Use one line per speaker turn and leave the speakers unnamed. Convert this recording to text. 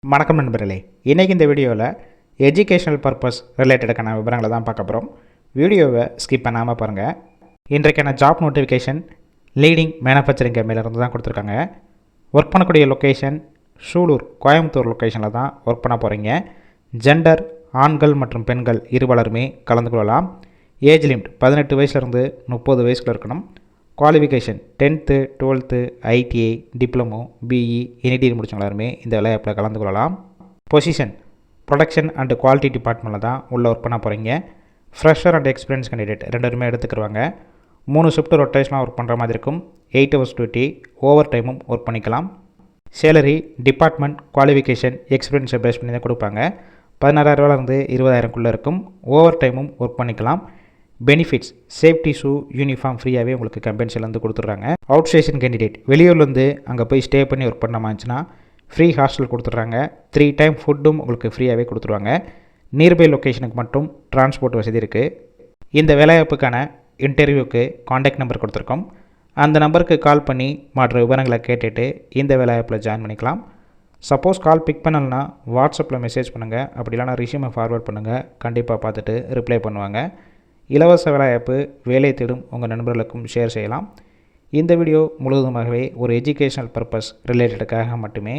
வணக்கம் நண்பர்களே, இன்றைக்கி இந்த வீடியோவில் எஜுகேஷனல் பர்பஸ் ரிலேட்டடுக்கான விவரங்களை தான் பார்க்க போகிறோம். வீடியோவை ஸ்கிப் பண்ணாமல் பாருங்கள். இன்றைக்கான ஜாப் நோட்டிஃபிகேஷன் லீடிங் மேனுஃபேக்சரிங் கம்பெனிலேருந்து தான் கொடுத்துருக்காங்க. ஒர்க் பண்ணக்கூடிய லொக்கேஷன் சூலூர், கோயம்புத்தூர் லொக்கேஷனில் தான் ஒர்க் பண்ண போகிறீங்க. ஜெண்டர் ஆண்கள் மற்றும் பெண்கள் இருவலருமே கலந்து கொள்ளலாம். ஏஜ் லிமிட் 18 வயசுலேருந்து 30 வயசுக்குள்ள இருக்கணும். Qualification 10th 12th ITI diploma BE any முடிச்சவங்க எல்லாருமே இந்த வேலைவாய்ப்பில் கலந்து கொள்ளலாம். பொசிஷன் ப்ரொடக்ஷன் அண்ட் குவாலிட்டி டிபார்ட்மெண்ட்டில் தான் உள்ள ஒர்க் பண்ண போகிறீங்க. ஃப்ரெஷர் அண்ட் எக்ஸ்பீரியன்ஸ் கேண்டிடேட் 2 பேருமே எடுத்துக்கிடுவாங்க. 3 ஷிஃப்ட் ரொட்டேஷனாக ஒர்க் பண்ணுற மாதிரி இருக்கும். 8 hours டியூட்டி, ஓவர் டைமும் ஒர்க் பண்ணிக்கலாம். சேலரி டிபார்ட்மெண்ட் குவாலிஃபிகேஷன் எக்ஸ்பீரியன்ஸை பேஸ் பண்ணி தான் கொடுப்பாங்க. 16,000 20,000 இருக்கும். ஓவர் டைமும் ஒர்க் பண்ணிக்கலாம். பெனிஃபிட்ஸ் சேஃப்டி ஷூ யூனிஃபார்ம் ஃப்ரீயாகவே உங்களுக்கு கம்பெனிலேருந்து கொடுத்துட்றாங்க. அவுட் ஸ்டேஷன் கேண்டிடேட் வெளியூர்லேருந்து அங்கே போய் ஸ்டே பண்ணி ஒர்க் பண்ண மாதிரிச்சுன்னா ஃப்ரீ ஹாஸ்டல் கொடுத்துட்றாங்க. 3 டைம் ஃபுட்டும் உங்களுக்கு ஃப்ரீயாகவே கொடுத்துருவாங்க. நியர்பை லொக்கேஷனுக்கு மட்டும் டிரான்ஸ்போர்ட் வசதி இருக்குது. இந்த வேலைவாய்ப்புக்கான இன்டர்வியூக்கு காண்டாக்ட் நம்பர் கொடுத்துருக்கோம். அந்த நம்பருக்கு கால் பண்ணி மற்ற விவரங்களை கேட்டுட்டு இந்த வேலைவாய்ப்பில் ஜாயின் பண்ணிக்கலாம். சப்போஸ் கால் பிக் பண்ணலன்னா வாட்ஸ்அப்பில் மெசேஜ் பண்ணுங்கள். அப்படி இல்லைனா ரிஷ்யூமை ஃபார்வேர்ட் பண்ணுங்கள். கண்டிப்பாக பார்த்துட்டு ரிப்ளை பண்ணுவாங்க. இலவச வேலைவாய்ப்பு வேலை தேடும் உங்கள் நண்பர்களுக்கும் ஷேர் செய்யலாம். இந்த வீடியோ முழுவதுமாகவே ஒரு எஜுகேஷனல் பர்பஸ் ரிலேட்டடுக்காக மட்டுமே.